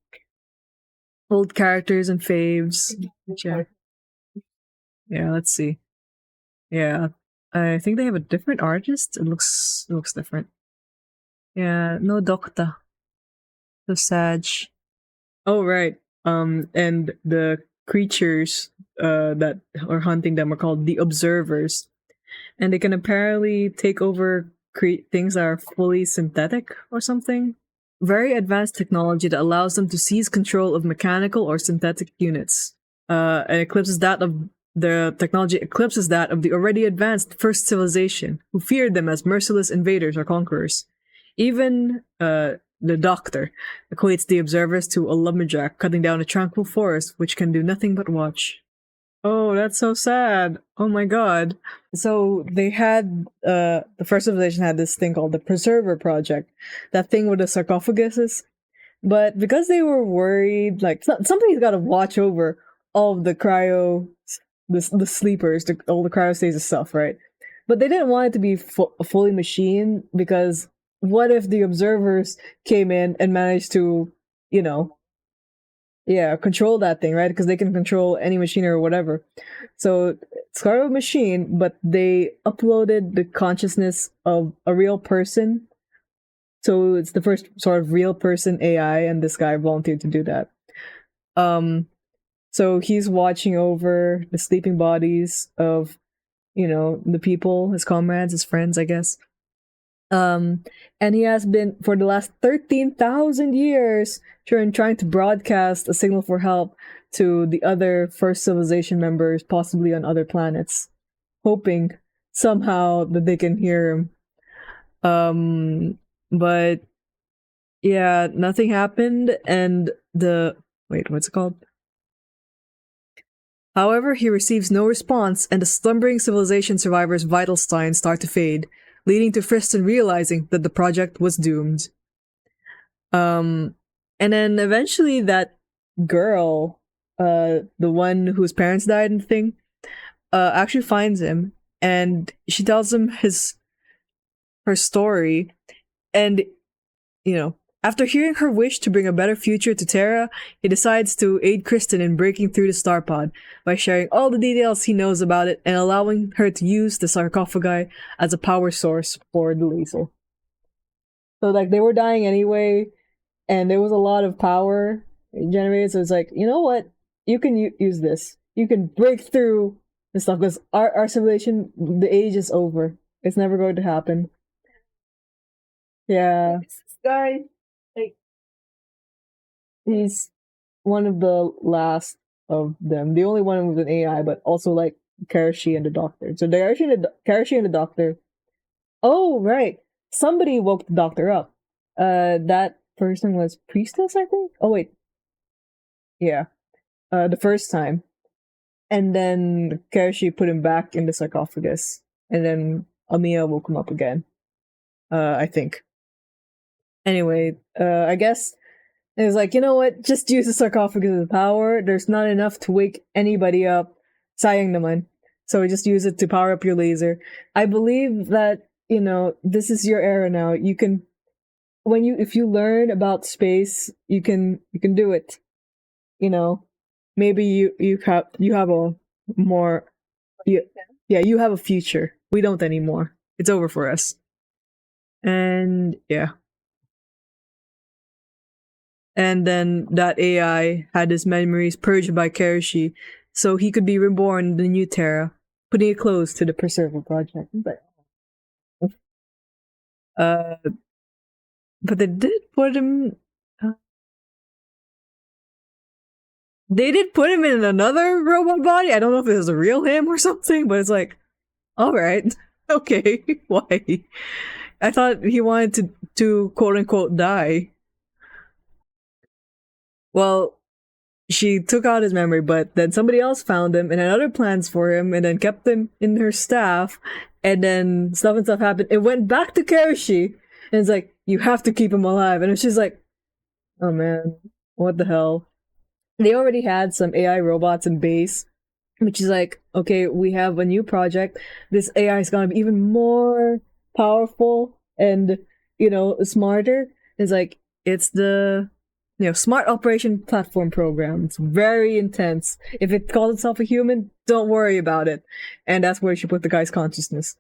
characters and faves. Yeah, let's see. Yeah, I think they have a different artist. It looks different. Yeah, no Docta. So sad. Oh right. And the creatures that are hunting them are called the Observers, and they can apparently take over things that are fully synthetic or something. Very advanced technology that allows them to seize control of mechanical or synthetic units. And eclipses that of the technology eclipses that of the already advanced first civilization, who feared them as merciless invaders or conquerors. Even the Doctor equates the Observers to a lumberjack cutting down a tranquil forest which can do nothing but watch. Oh, that's so sad. Oh my god. So they had the first civilization had this thing called the Preserver Project, that thing with the sarcophaguses. But because they were worried, like somebody's got to watch over all of the the sleepers, all the cryostasis stuff, right? But they didn't want it to be fully machine, because what if the Observers came in and managed to, control that thing, right? Because they can control any machine or whatever. So it's kind of a machine, but they uploaded the consciousness of a real person. So it's the first sort of real person AI, and this guy volunteered to do that. So he's watching over the sleeping bodies of, the people, his comrades, his friends, I guess. And he has been for the last 13,000 years trying to broadcast a signal for help to the other first civilization members, possibly on other planets, hoping somehow that they can hear him. But yeah, nothing happened, and what's it called? However, he receives no response, and the slumbering civilization survivors' vital signs start to fade, leading to Friston realizing that the project was doomed. And then eventually that girl, the one whose parents died and thing, actually finds him, and she tells him her story, and After hearing her wish to bring a better future to Terra, he decides to aid Kristen in breaking through the star pod by sharing all the details he knows about it and allowing her to use the sarcophagi as a power source for the laser. So like they were dying anyway, and there was a lot of power generated. So it's like, you know what? You can use this. You can break through and stuff because our civilization, the age is over. It's never going to happen. Yeah. This guy, like, He's one of the last of them. The only one with an AI, but also like Karashi and the Doctor. So Karashi and the Doctor. Oh right, somebody woke the Doctor up. That person was Priestess, I think. Oh wait, yeah. The first time, and then Karashi put him back in the sarcophagus, and then Amiya woke him up again. I think. Anyway, I guess it was like, you know what? Just use the sarcophagus as power. There's not enough to wake anybody up. Sayang naman. So just use it to power up your laser. I believe that, you know, this is your era now. You can if you learn about space, you can do it. You know. Maybe you have a more you have a future. We don't anymore. It's over for us. And yeah. And then that AI had his memories purged by Karashi, so he could be reborn in the new Terra, putting a close to the Preserver project. But they did put him. They did put him in another robot body. I don't know if it was a real him or something, but it's like, all right, okay, why? I thought he wanted to quote unquote die. Well, she took out his memory, but then somebody else found him and had other plans for him and then kept him in her staff. And then stuff and stuff happened. It went back to Karashi. And it's like, you have to keep him alive. And she's like, oh man, what the hell? They already had some AI robots in base, which is like, okay, we have a new project. This AI is going to be even more powerful and, you know, smarter. It's like, it's the Smart Operation Platform Program. It's very intense. If it calls itself a human, don't worry about it. And that's where she put the guy's consciousness.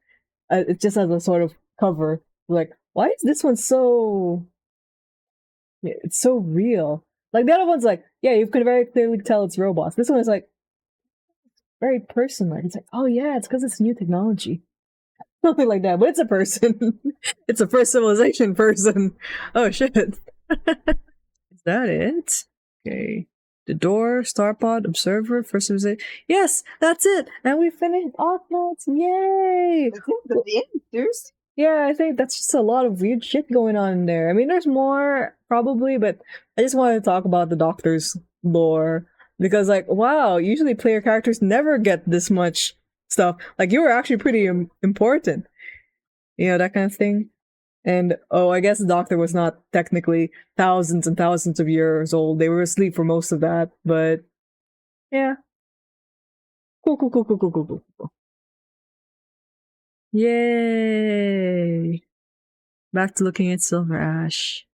It just has a sort of cover. Like, why is this one so... It's so real. Like, the other one's like, yeah, you can very clearly tell it's robots. This one is like, very person-like. It's like, oh yeah, it's because it's new technology. Something like that. But it's a person. It's a first civilization person. Oh shit. Is that it? Okay. The door, Starpod, Observer, First Civilization. Yes, that's it. And we finished Arknights. Yay! the answers. Yeah, I think that's just a lot of weird shit going on in there. I mean, there's more, probably, but I just wanted to talk about the Doctor's lore. Because, like, wow, usually player characters never get this much stuff. Like, you were actually pretty important. You know, that kind of thing. And oh, I guess the Doctor was not technically thousands and thousands of years old. They were asleep for most of that, but yeah. Cool. Yay! Back to looking at Silver Ash.